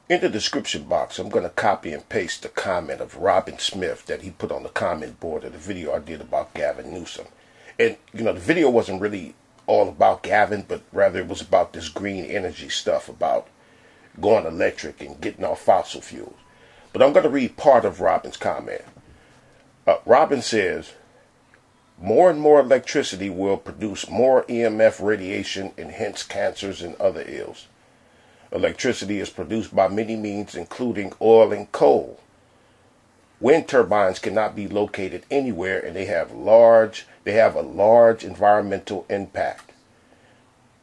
In the description box, I'm going to copy and paste the comment of Robin Smith that he put on the comment board of the video I did about Gavin Newsom. And, the video wasn't really all about Gavin, but rather it was about this green energy stuff, about going electric and getting off fossil fuels. But I'm going to read part of Robin's comment. Robin says, more and more electricity will produce more EMF radiation and hence cancers and other ills. Electricity is produced by many means, including oil and coal. Wind turbines cannot be located anywhere, and they have a large environmental impact.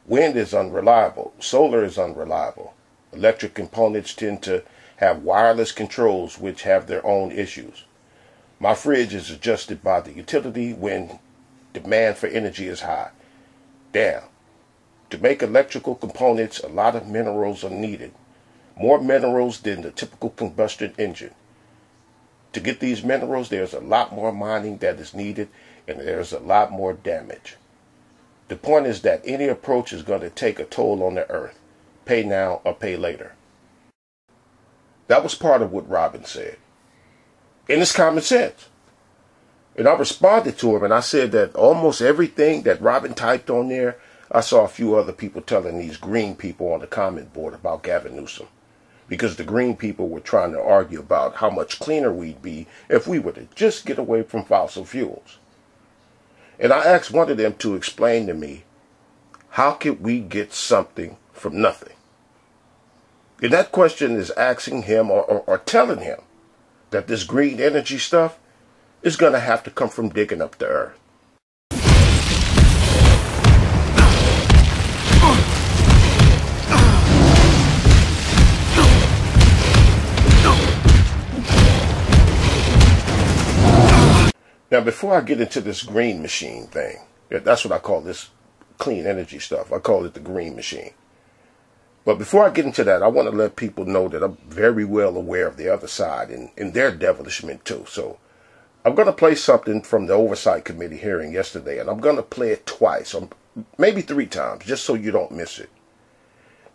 Wind is unreliable. Solar is unreliable. Electric components tend to have wireless controls which have their own issues. My fridge is adjusted by the utility when demand for energy is high. Damn. To make electrical components, a lot of minerals are needed. More minerals than the typical combustion engine. To get these minerals, there's a lot more mining that is needed, and there's a lot more damage. The point is that any approach is going to take a toll on the earth. Pay now or pay later. That was part of what Robin said. And it's common sense. And I responded to him, and I said that almost everything that Robin typed on there, I saw a few other people telling these green people on the comment board about Gavin Newsom. Because the green people were trying to argue about how much cleaner we'd be if we were to just get away from fossil fuels. And I asked one of them to explain to me, how could we get something from nothing? And that question is asking him or telling him that this green energy stuff is going to have to come from digging up the earth. Now, before I get into this green machine thing, that's what I call this clean energy stuff. I call it the green machine. But before I get into that, I want to let people know that I'm very well aware of the other side and their devilishment too. So I'm going to play something from the Oversight Committee hearing yesterday, and I'm going to play it twice, or maybe 3 times, just so you don't miss it.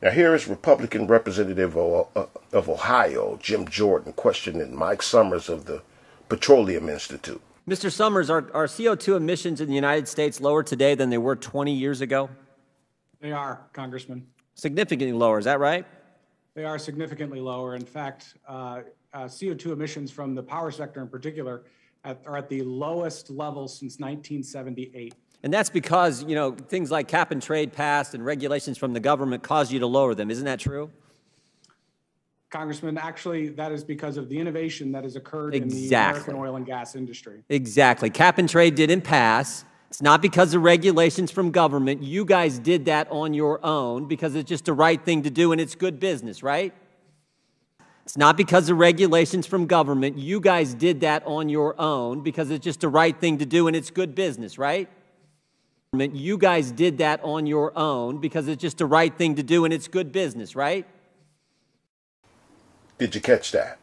Now, here is Republican Representative of Ohio, Jim Jordan, questioning Mike Summers of the Petroleum Institute. Mr. Summers, are CO2 emissions in the United States lower today than they were 20 years ago? They are, Congressman. Significantly lower, is that right? They are significantly lower. In fact, CO2 emissions from the power sector in particular are at the lowest level since 1978. And that's because, things like cap and trade passed and regulations from the government caused you to lower them. Isn't that true? Congressman, actually, that is because of the innovation that has occurred in the American oil and gas industry. Exactly. Cap and trade didn't pass. It's not because of regulations from government. You guys did that on your own because it's just the right thing to do and it's good business, right? It's not because of regulations from government. You guys did that on your own because it's just the right thing to do and it's good business, right? You guys did that on your own because it's just the right thing to do and it's good business, right? Did you catch that?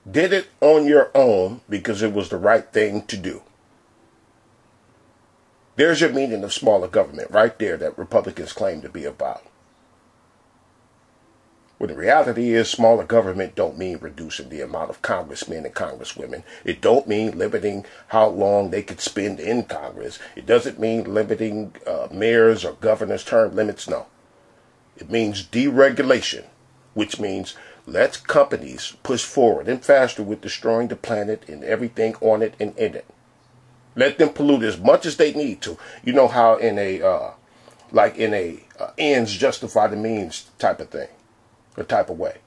Did it on your own because it was the right thing to do. There's your meaning of smaller government right there that Republicans claim to be about. When the reality is smaller government don't mean reducing the amount of congressmen and congresswomen. It don't mean limiting how long they could spend in Congress. It doesn't mean limiting mayors or governors' term limits. No. It means deregulation, which means let companies push forward and faster with destroying the planet and everything on it and in it. Let them pollute as much as they need to. You know how in a ends justify the means type of thing, or type of way.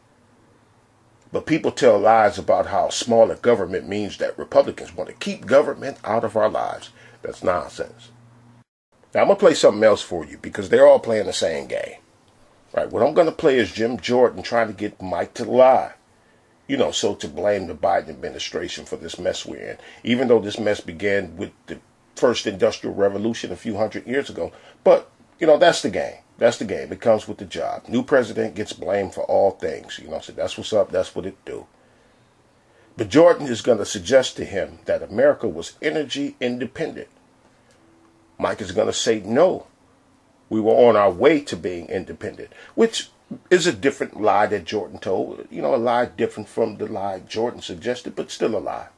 But people tell lies about how smaller government means that Republicans want to keep government out of our lives. That's nonsense. Now I'm going to play something else for you because they're all playing the same game. Right, what I'm going to play is Jim Jordan trying to get Mike to lie. So to blame the Biden administration for this mess we're in. Even though this mess began with the first industrial revolution a few hundred years ago. But, that's the game. That's the game. It comes with the job. New president gets blamed for all things. So that's what's up. That's what it do. But Jordan is going to suggest to him that America was energy independent. Mike is going to say no. We were on our way to being independent, which Is a different lie that Jordan told. You know, a lie different from the lie Jordan suggested, but still a lie.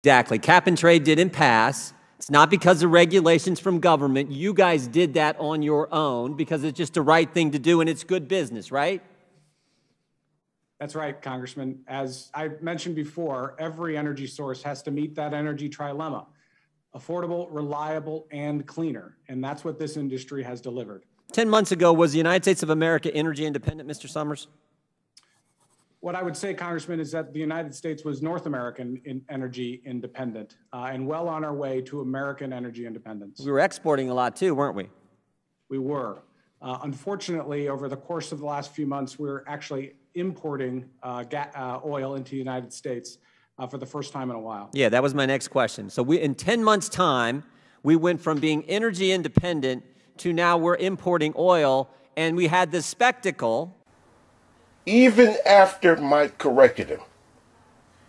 Exactly. Cap and trade didn't pass. It's not because of regulations from government. You guys did that on your own because it's just the right thing to do and it's good business, right? That's right, Congressman. As I mentioned before, every energy source has to meet that energy trilemma: affordable, reliable, and cleaner. And that's what this industry has delivered. 10 months ago, was the United States of America energy independent, Mr. Summers? What I would say, Congressman, is that the United States was North American energy independent and well on our way to American energy independence. We were exporting a lot too, weren't we? We were. Unfortunately, over the course of the last few months, we're actually importing oil into the United States for the first time in a while. Yeah, that was my next question. So in 10 months' time, we went from being energy independent to now we're importing oil, and we had the spectacle. Even after Mike corrected him,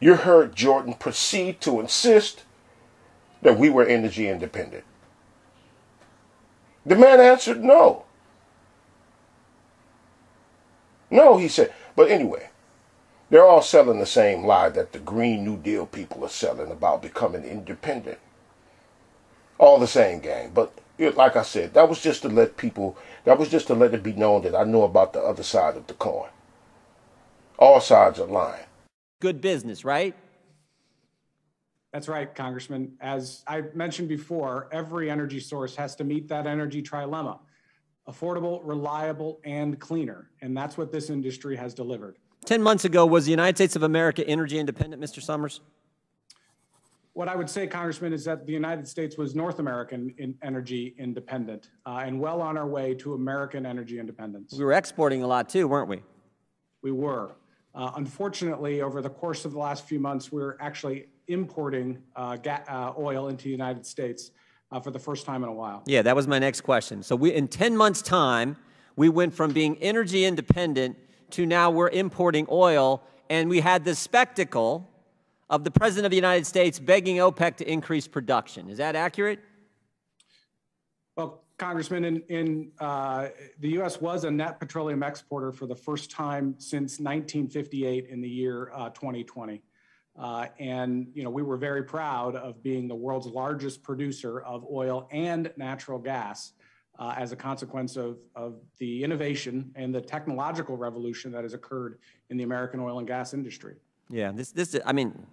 you heard Jordan proceed to insist that we were energy independent. The man answered no. No, he said. But anyway, they're all selling the same lie that the Green New Deal people are selling about becoming independent. All the same gang. But like I said, that was just to let it be known that I know about the other side of the coin. All sides are lying. Good business, right? That's right, Congressman. As I mentioned before, every energy source has to meet that energy trilemma: affordable, reliable, and cleaner. And that's what this industry has delivered. 10 months ago, was the United States of America energy independent, Mr. Summers? What I would say, Congressman, is that the United States was North American energy independent and well on our way to American energy independence. We were exporting a lot too, weren't we? We were. Unfortunately, over the course of the last few months, we're actually importing oil into the United States for the first time in a while. Yeah, that was my next question. So in 10 months' time, we went from being energy independent to now we're importing oil, and we had the spectacle of the President of the United States begging OPEC to increase production. Is that accurate? Well, Congressman, the U.S. was a net petroleum exporter for the first time since 1958 in the year 2020. And we were very proud of being the world's largest producer of oil and natural gas as a consequence of the innovation and the technological revolution that has occurred in the American oil and gas industry. Yeah, I mean,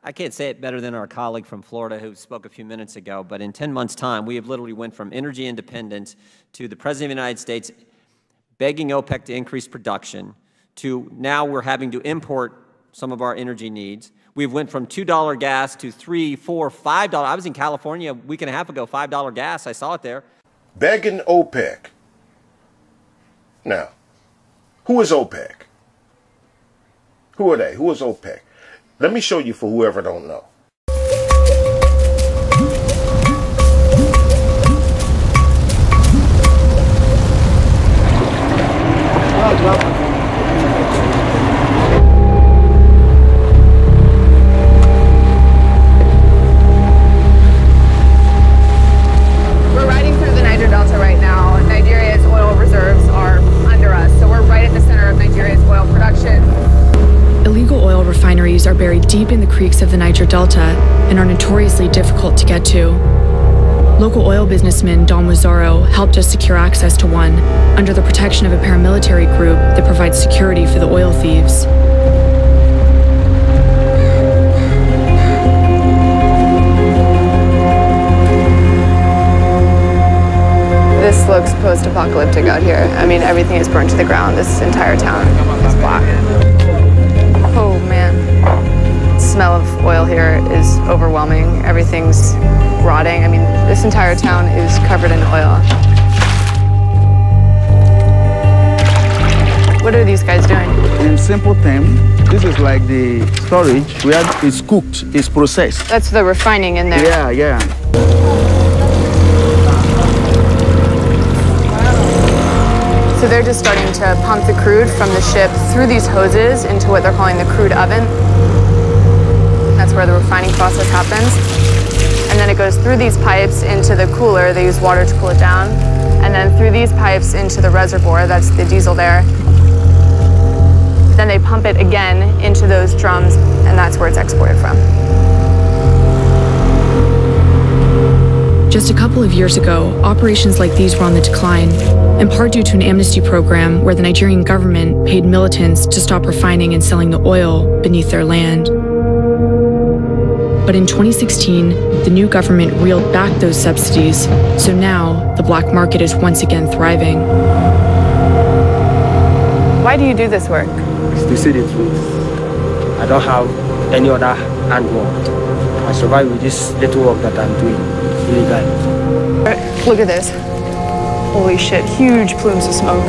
I can't say it better than our colleague from Florida who spoke a few minutes ago, but in 10 months' time, we have literally went from energy independence to the President of the United States begging OPEC to increase production to now we're having to import some of our energy needs. We've went from $2 gas to $3, $4, $5. I was in California a week and a half ago, $5 gas. I saw it there. Begging OPEC. Now, who is OPEC? Who are they? Who is OPEC? Let me show you for whoever don't know. We're riding through the Niger Delta right now. Nigeria's oil reserves are under us, so we're right at the center of Nigeria's oil production. Illegal oil refineries are buried deep in the creeks of the Niger Delta and are notoriously difficult to get to. Local oil businessman Don Wazaro helped us secure access to one under the protection of a paramilitary group that provides security for the oil thieves. This looks post-apocalyptic out here. I mean, everything is burned to the ground. This entire town is black. Oh man, the smell of oil here is overwhelming. Everything's rotting. I mean, this entire town is covered in oil. What are these guys doing? In simple terms, this is like the storage where it's cooked, it's processed. That's the refining in there. Yeah, yeah. So they're just starting to pump the crude from the ship through these hoses into what they're calling the crude oven. That's where the refining process happens. And then it goes through these pipes into the cooler. They use water to cool it down. And then through these pipes into the reservoir, that's the diesel there. Then they pump it again into those drums, and that's where it's exported from. Just a couple of years ago, operations like these were on the decline, in part due to an amnesty program where the Nigerian government paid militants to stop refining and selling the oil beneath their land. But in 2016, the new government reeled back those subsidies, so now the black market is once again thriving. Why do you do this work? It's to see the truth. I don't have any other handwork. I survive with this little work that I'm doing illegally. Look at this. Holy shit, huge plumes of smoke.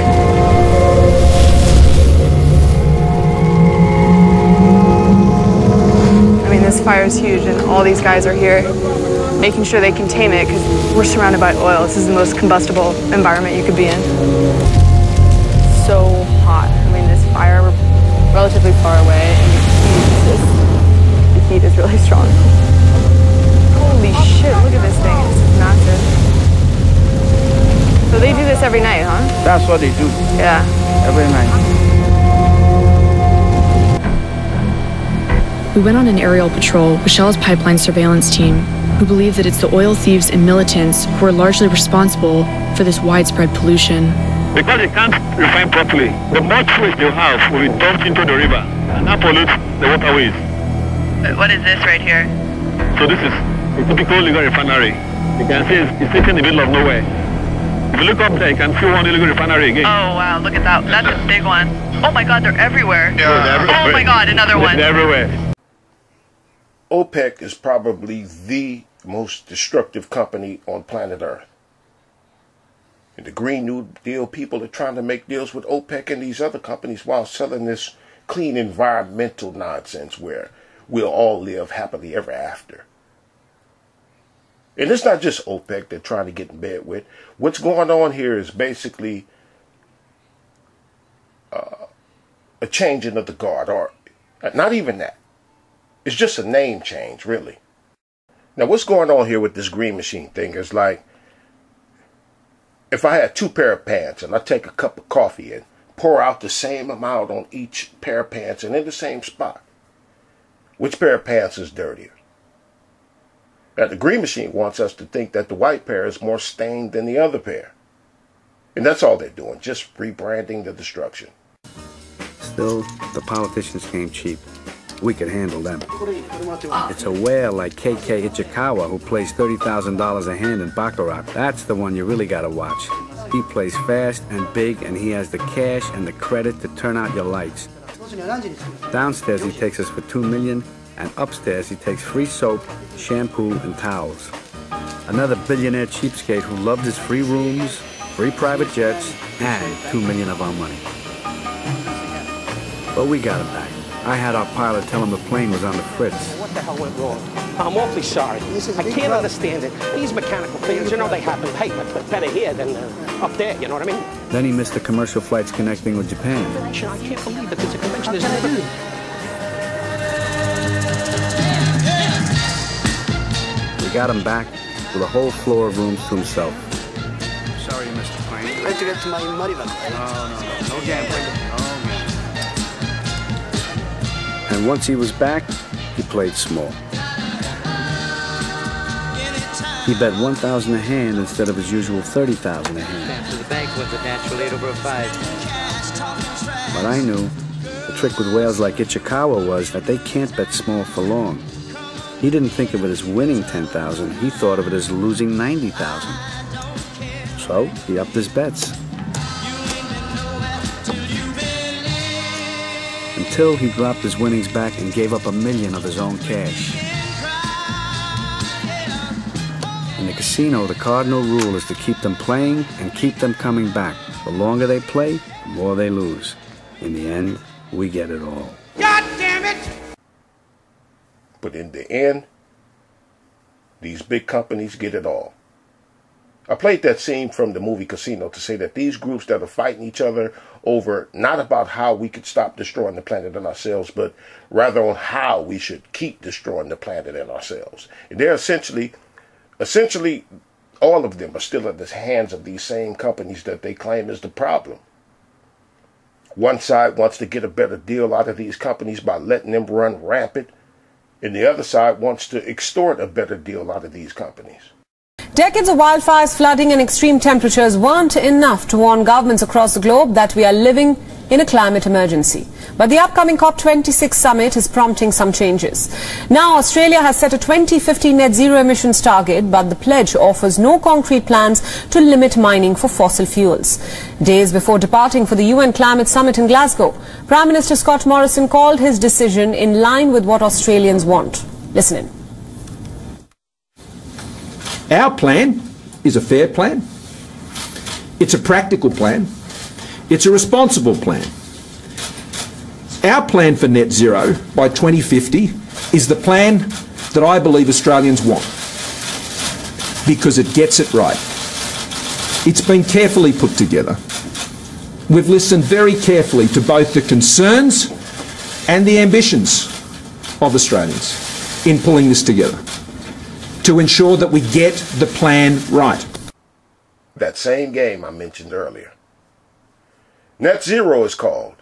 I mean, this fire is huge, and all these guys are here making sure they contain it because we're surrounded by oil. This is the most combustible environment you could be in. So hot. I mean, this fire, we're relatively far away, and the heat is really strong. Holy shit, look at this thing. It's massive. So they do this every night, huh? That's what they do. Yeah. Every night. We went on an aerial patrol with Shell's pipeline surveillance team, who believe that it's the oil thieves and militants who are largely responsible for this widespread pollution. Because they can't refine properly, the more waste you have will be dumped into the river, and that pollutes the waterways. What is this right here? So this is a typical illegal refinery. You can see it's sitting in the middle of nowhere. If you look up there, you can see one illegal refinery again. Oh wow, look at that. That's a big one. Oh my god, they're everywhere. Yeah, they're everywhere. Oh my god, another one. They're everywhere. OPEC is probably the most destructive company on planet Earth. And the Green New Deal people are trying to make deals with OPEC and these other companies while selling this clean environmental nonsense where we'll all live happily ever after. And it's not just OPEC they're trying to get in bed with. What's going on here is basically a changing of the guard, or not even that. It's just a name change, really. Now, what's going on here with this green machine thing is like, if I had 2 pair of pants and I take a cup of coffee and pour out the same amount on each pair of pants and in the same spot, which pair of pants is dirtier? Now, the green machine wants us to think that the white pair is more stained than the other pair. And that's all they're doing, just rebranding the destruction. Still, the politicians came cheap. We could handle them. It's a whale like KK Ichikawa who plays $30,000 a hand in Baccarat. That's the one you really gotta watch. He plays fast and big, and he has the cash and the credit to turn out your lights. Downstairs he takes us for $2 million, and upstairs he takes free soap, shampoo, and towels. Another billionaire cheapskate who loved his free rooms, free private jets, and $2 million of our money. But we got him back. I had our pilot tell him the plane was on the fritz. What the hell went wrong? I'm awfully sorry. I can't understand it. These mechanical things, you know, they happen. Hey, but better here than up there, you know what I mean? Then he missed the commercial flights connecting with Japan. I can't believe that there's a convention. There's never... We got him back with a whole floor of rooms to himself. Sorry you missed the plane. I have to get to my Mariva. No gambling. And once he was back, he played small. He bet 1,000 a hand instead of his usual 30,000 a hand. The bank was a natural 8 over a 5. But I knew the trick with whales like Ichikawa was that they can't bet small for long. He didn't think of it as winning 10,000. He thought of it as losing 90,000. So he upped his bets. Until he dropped his winnings back and gave up $1 million of his own cash. In the casino, the cardinal rule is to keep them playing and keep them coming back. The longer they play, the more they lose. In the end, we get it all. God damn it! But in the end, these big companies get it all. I played that scene from the movie Casino to say that these groups that are fighting each other over not about how we could stop destroying the planet and ourselves, but rather on how we should keep destroying the planet and ourselves. And they're essentially, all of them are still in the hands of these same companies that they claim is the problem. One side wants to get a better deal out of these companies by letting them run rampant, and the other side wants to extort a better deal out of these companies. Decades of wildfires, flooding and extreme temperatures weren't enough to warn governments across the globe that we are living in a climate emergency. But the upcoming COP26 summit is prompting some changes. Now, Australia has set a 2050 net zero emissions target, but the pledge offers no concrete plans to limit mining for fossil fuels. Days before departing for the UN Climate Summit in Glasgow, Prime Minister Scott Morrison called his decision in line with what Australians want. Listen in. Our plan is a fair plan. It's a practical plan. It's a responsible plan. Our plan for net zero by 2050 is the plan that I believe Australians want, because it gets it right. It's been carefully put together. We've listened very carefully to both the concerns and the ambitions of Australians in pulling this together to ensure that we get the plan right. That same game I mentioned earlier. Net zero is called.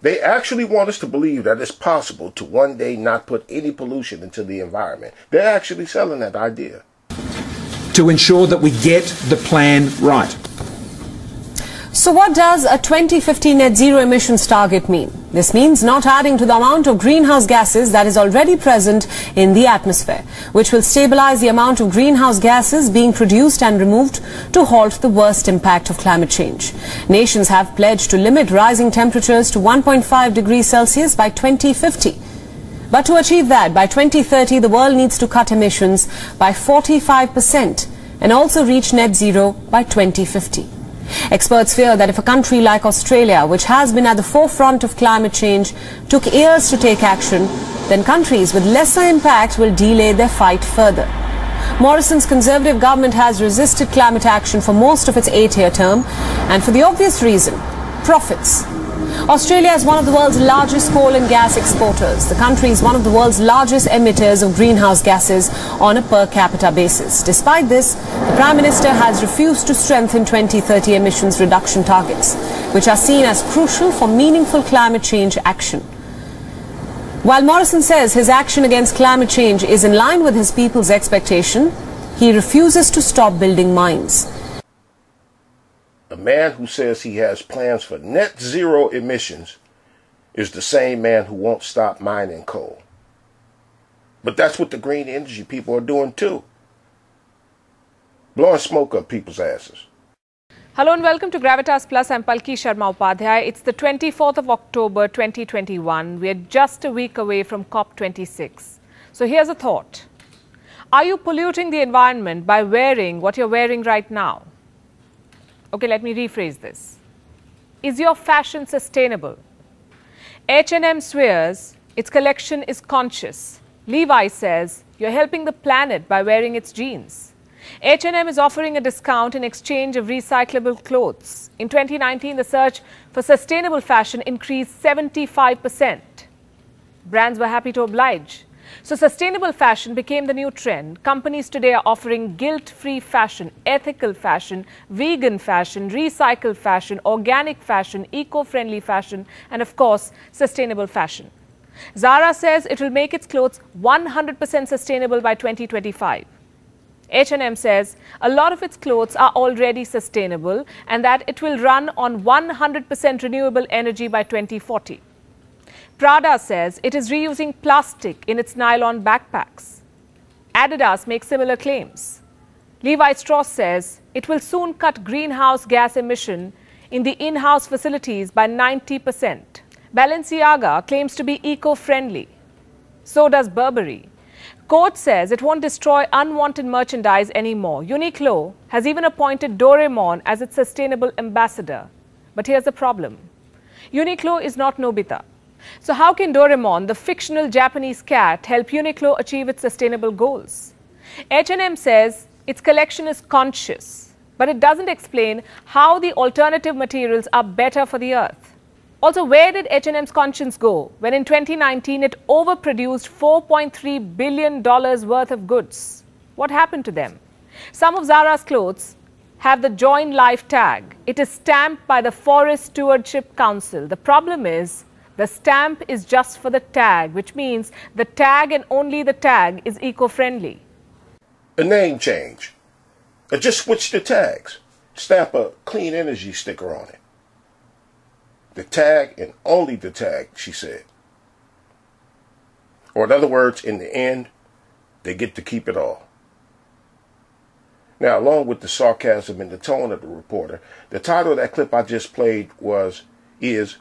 They actually want us to believe that it's possible to one day not put any pollution into the environment. They're actually selling that idea. To ensure that we get the plan right. So what does a 2050 net zero emissions target mean? This means not adding to the amount of greenhouse gases that is already present in the atmosphere, which will stabilize the amount of greenhouse gases being produced and removed to halt the worst impact of climate change. Nations have pledged to limit rising temperatures to 1.5 degrees Celsius by 2050. But to achieve that, by 2030, the world needs to cut emissions by 45% and also reach net zero by 2050. Experts fear that if a country like Australia, which has been at the forefront of climate change, took years to take action, then countries with lesser impact will delay their fight further. Morrison's Conservative government has resisted climate action for most of its 8-year term, and for the obvious reason, profits. Australia is one of the world's largest coal and gas exporters. The country is one of the world's largest emitters of greenhouse gases on a per capita basis. Despite this, the Prime Minister has refused to strengthen 2030 emissions reduction targets, which are seen as crucial for meaningful climate change action. While Morrison says his action against climate change is in line with his people's expectation, he refuses to stop building mines. A man who says he has plans for net zero emissions is the same man who won't stop mining coal. But that's what the green energy people are doing too. Blowing smoke up people's asses. Hello and welcome to Gravitas Plus. I'm Palki Sharma Upadhyay. It's the 24th of October 2021. We're just a week away from COP26. So here's a thought. Are you polluting the environment by wearing what you're wearing right now? Okay, let me rephrase this. Is your fashion sustainable? H&M swears its collection is conscious. Levi says you're helping the planet by wearing its jeans. H&M is offering a discount in exchange of recyclable clothes. In 2019, the search for sustainable fashion increased 75%. Brands were happy to oblige. So sustainable fashion became the new trend. Companies today are offering guilt-free fashion, ethical fashion, vegan fashion, recycled fashion, organic fashion, eco-friendly fashion, and of course, sustainable fashion. Zara says it will make its clothes 100% sustainable by 2025. H&M says a lot of its clothes are already sustainable and that it will run on 100% renewable energy by 2040. Prada says it is reusing plastic in its nylon backpacks. Adidas makes similar claims. Levi Strauss says it will soon cut greenhouse gas emission in the in-house facilities by 90%. Balenciaga claims to be eco-friendly. So does Burberry. Coach says it won't destroy unwanted merchandise anymore. Uniqlo has even appointed Doraemon as its sustainable ambassador. But here's the problem. Uniqlo is not Nobita. So how can Doraemon, the fictional Japanese cat, help Uniqlo achieve its sustainable goals? H&M says its collection is conscious, but it doesn't explain how the alternative materials are better for the earth. Also, where did H&M's conscience go when in 2019 it overproduced $4.3 billion worth of goods? What happened to them? Some of Zara's clothes have the Join Life tag. It is stamped by the Forest Stewardship Council. The problem is the stamp is just for the tag, which means the tag and only the tag is eco-friendly. A name change. Or just switch the tags. Stamp a clean energy sticker on it. The tag and only the tag, she said. Or in other words, in the end, they get to keep it all. Now, along with the sarcasm and the tone of the reporter, the title of that clip I just played is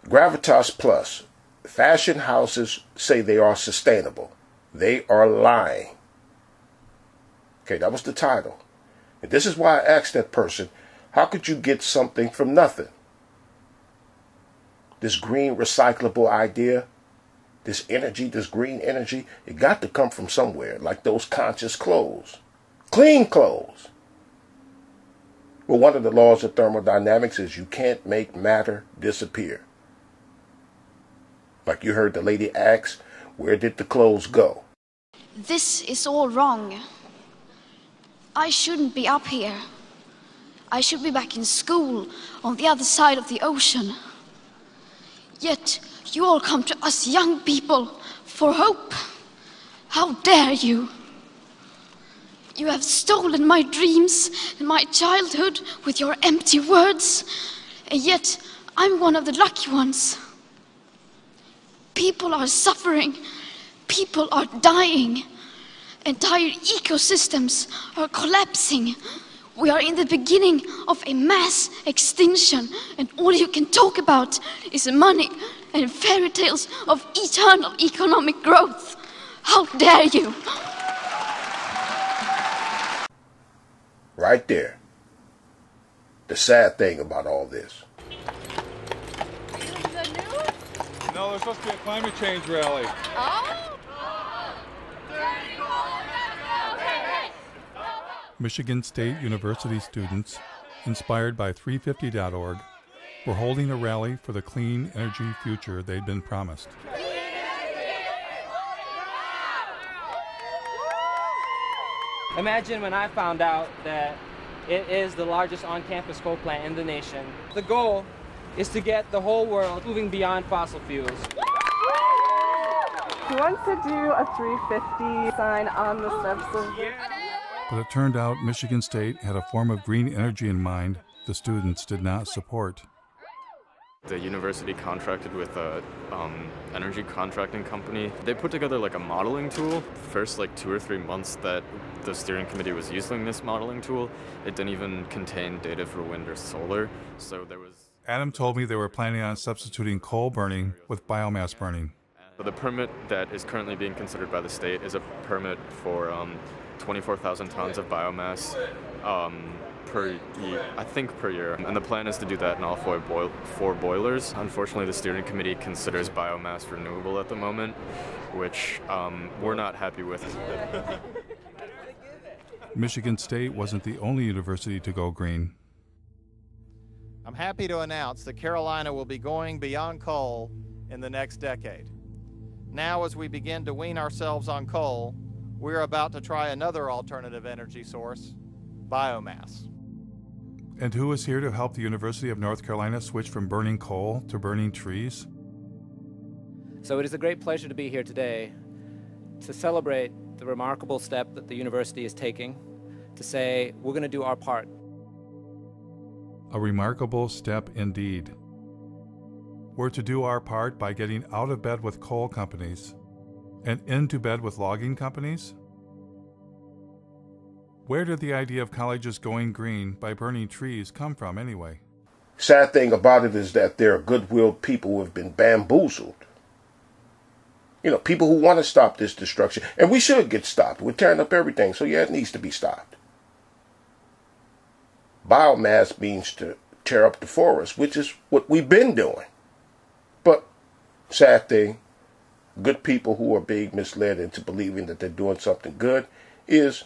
Gravitas Plus. Fashion houses say they are sustainable. They are lying. Okay, that was the title. And this is why I asked that person, how could you get something from nothing? This green recyclable idea, this energy, this green energy, it got to come from somewhere, like those conscious clothes. Clean clothes. Well, one of the laws of thermodynamics is you can't make matter disappear. Like you heard the lady ask, where did the clothes go? This is all wrong. I shouldn't be up here. I should be back in school on the other side of the ocean. Yet you all come to us young people for hope. How dare you? You have stolen my dreams and my childhood with your empty words, and yet I'm one of the lucky ones. People are suffering, people are dying, entire ecosystems are collapsing. We are in the beginning of a mass extinction, and all you can talk about is money and fairy tales of eternal economic growth. How dare you? Right there. The sad thing about all this. No, there's supposed to be a climate change rally. Michigan State University students, inspired by 350.org, were holding a rally for the clean energy future they'd been promised. Imagine when I found out that it is the largest on-campus coal plant in the nation. The goal is to get the whole world moving beyond fossil fuels. Who wants to do a 350 sign on the steps of the... But it turned out Michigan State had a form of green energy in mind the students did not support. The university contracted with a energy contracting company. They put together like a modeling tool. First 2 or 3 months that the steering committee was using this modeling tool, it didn't even contain data for wind or solar. So there was... Adam told me they were planning on substituting coal burning with biomass burning. The permit that is currently being considered by the state is a permit for 24,000 tons of biomass per year. And the plan is to do that in all four boilers. Unfortunately, the steering committee considers biomass renewable at the moment, which we're not happy with. Michigan State wasn't the only university to go green. I'm happy to announce that Carolina will be going beyond coal in the next decade. Now, as we begin to wean ourselves on coal, we're about to try another alternative energy source, biomass. And who is here to help the University of North Carolina switch from burning coal to burning trees? So it is a great pleasure to be here today to celebrate the remarkable step that the university is taking, to say we're going to do our part. A remarkable step indeed. We're to do our part by getting out of bed with coal companies and into bed with logging companies? Where did the idea of colleges going green by burning trees come from anyway? Sad thing about it is that there are good-willed people who have been bamboozled. You know, people who want to stop this destruction. And we should get stopped. We're tearing up everything. So yeah, it needs to be stopped. Biomass means to tear up the forest, which is what we've been doing. But, sad thing, good people who are being misled into believing that they're doing something good is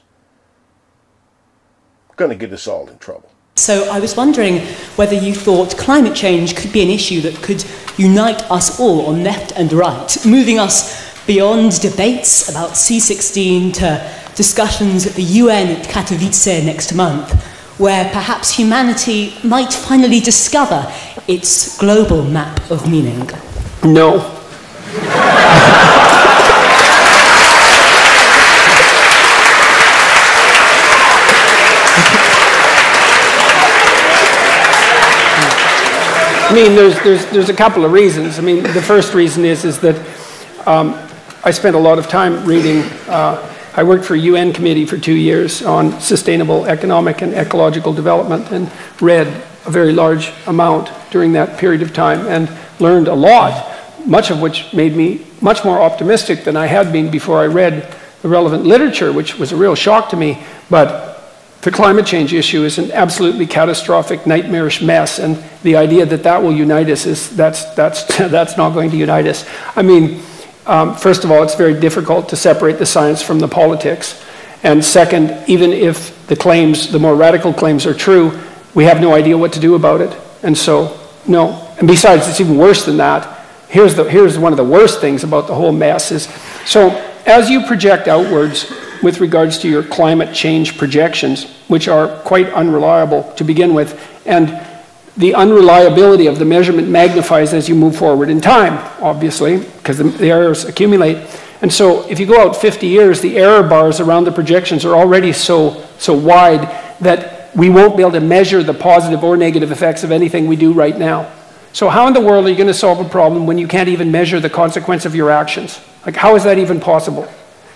going to get us all in trouble. So I was wondering whether you thought climate change could be an issue that could unite us all on left and right, moving us beyond debates about C16 to discussions at the UN at Katowice next month. where perhaps humanity might finally discover its global map of meaning? No. I mean, there's a couple of reasons. I mean, the first reason is that I spent a lot of time reading. I worked for a UN committee for 2 years on sustainable economic and ecological development, and read a very large amount during that period of time, and learned a lot, much of which made me much more optimistic than I had been before I read the relevant literature, which was a real shock to me. But the climate change issue is an absolutely catastrophic, nightmarish mess, and the idea that that will unite us that's not going to unite us. I mean, first of all, it's very difficult to separate the science from the politics, and second, even if the claims, the more radical claims, are true, we have no idea what to do about it. And so, no. And besides, it's even worse than that. Here's one of the worst things about the whole mess is, so as you project outwards with regards to your climate change projections, which are quite unreliable to begin with, and the unreliability of the measurement magnifies as you move forward in time, obviously, because the errors accumulate. And so if you go out 50 years, the error bars around the projections are already so wide that we won't be able to measure the positive or negative effects of anything we do right now. So how in the world are you going to solve a problem when you can't even measure the consequence of your actions? Like, how is that even possible?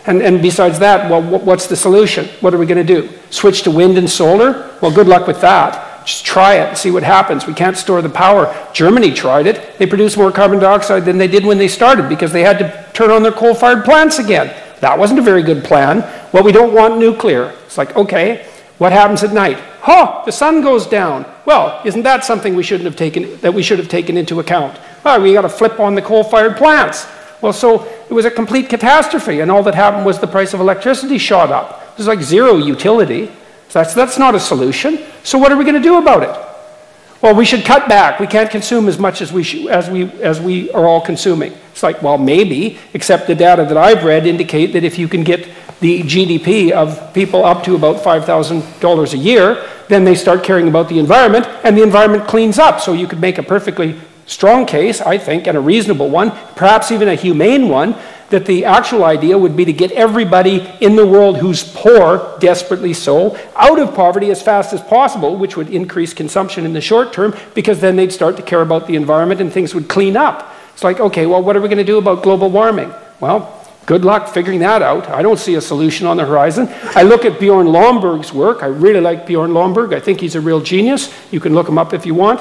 And besides that, well, what's the solution? What are we going to do? Switch to wind and solar? Well, good luck with that. Just try it and see what happens. We can't store the power. Germany tried it. They produced more carbon dioxide than they did when they started because they had to turn on their coal-fired plants again. That wasn't a very good plan. Well, we don't want nuclear. It's like, okay, what happens at night? Oh, the sun goes down. Well, isn't that something we should have taken into account? Well, we got to flip on the coal-fired plants. Well, so it was a complete catastrophe, and all that happened was the price of electricity shot up. It was like zero utility. So that's not a solution. So what are we going to do about it? Well, we should cut back. We can't consume as much as we are all consuming. It's like, well, maybe, except the data that I've read indicate that if you can get the GDP of people up to about $5,000 a year, then they start caring about the environment, and the environment cleans up. So you could make a perfectly strong case, I think, and a reasonable one, perhaps even a humane one, that the actual idea would be to get everybody in the world who's poor, desperately so, out of poverty as fast as possible, which would increase consumption in the short term, because then they'd start to care about the environment and things would clean up. It's like, okay, well, what are we going to do about global warming? Well, good luck figuring that out. I don't see a solution on the horizon. I look at Bjorn Lomborg's work. I really like Bjorn Lomborg. I think he's a real genius. You can look him up if you want.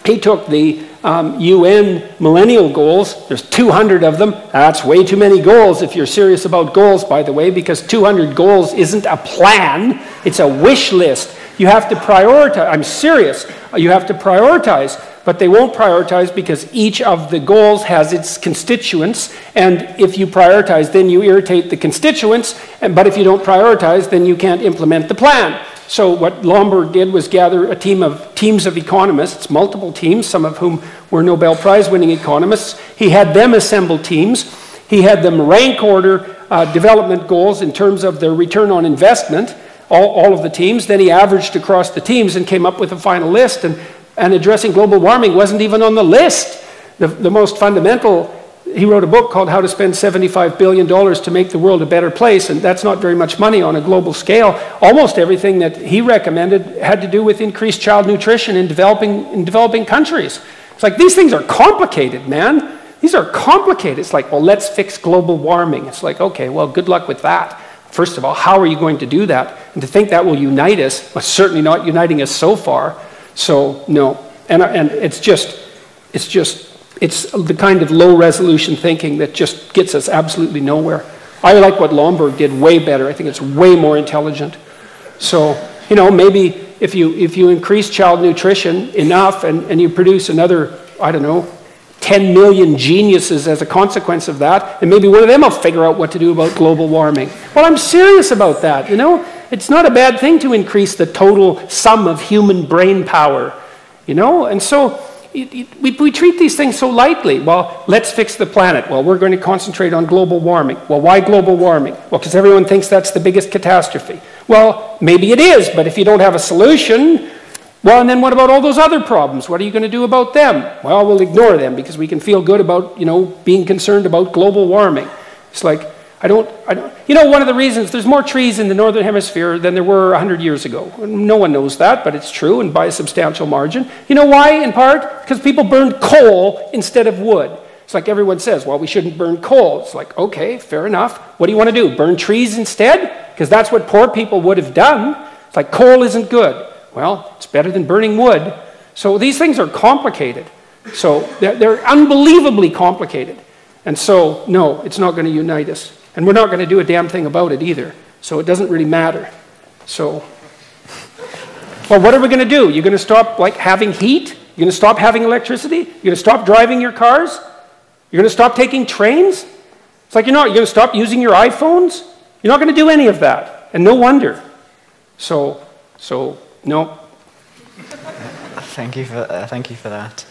He took the UN millennial goals. There's 200 of them. That's way too many goals if you're serious about goals, by the way, because 200 goals isn't a plan. It's a wish list. You have to prioritize. I'm serious. You have to prioritize. But they won't prioritize because each of the goals has its constituents. And if you prioritize, then you irritate the constituents. But if you don't prioritize, then you can't implement the plan. So what Lomborg did was gather a teams of economists, multiple teams, some of whom were Nobel Prize-winning economists. He had them assemble teams. He had them rank order development goals in terms of their return on investment, all of the teams. Then he averaged across the teams and came up with a final list. And addressing global warming wasn't even on the list. The most fundamental, he wrote a book called How to Spend $75 Billion to Make the World a Better Place, and that's not very much money on a global scale. Almost everything that he recommended had to do with increased child nutrition in developing countries. It's like, these things are complicated, man. These are complicated. It's like, well, let's fix global warming. It's like, okay, well, good luck with that. First of all, how are you going to do that? And to think that will unite us, well, certainly not uniting us so far. So, no. And it's the kind of low-resolution thinking that just gets us absolutely nowhere. I like what Lomborg did way better. I think it's way more intelligent. So, you know, maybe if you increase child nutrition enough and you produce another, I don't know, 10 million geniuses as a consequence of that, and maybe one of them will figure out what to do about global warming. Well, I'm serious about that, you know? It's not a bad thing to increase the total sum of human brain power, you know? And so, we treat these things so lightly. Well, let's fix the planet. Well, we're going to concentrate on global warming. Well, why global warming? Well, because everyone thinks that's the biggest catastrophe. Well, maybe it is, but if you don't have a solution, well, and then what about all those other problems? What are you going to do about them? Well, we'll ignore them because we can feel good about, being concerned about global warming. It's like, one of the reasons, there's more trees in the Northern Hemisphere than there were 100 years ago. No one knows that, but it's true, and by a substantial margin. You know why, in part? Because people burned coal instead of wood. It's like everyone says, well, we shouldn't burn coal. It's like, okay, fair enough. What do you want to do, burn trees instead? Because that's what poor people would have done. It's like, coal isn't good. Well, it's better than burning wood. So these things are complicated. So they're unbelievably complicated. And so, no, it's not going to unite us. And we're not going to do a damn thing about it either. So it doesn't really matter. So, well, what are we going to do? You're going to stop, having heat? You're going to stop having electricity? You're going to stop driving your cars? You're going to stop taking trains? It's like, you're going to stop using your iPhones? You're not going to do any of that. And no wonder. So, no. Thank you for that.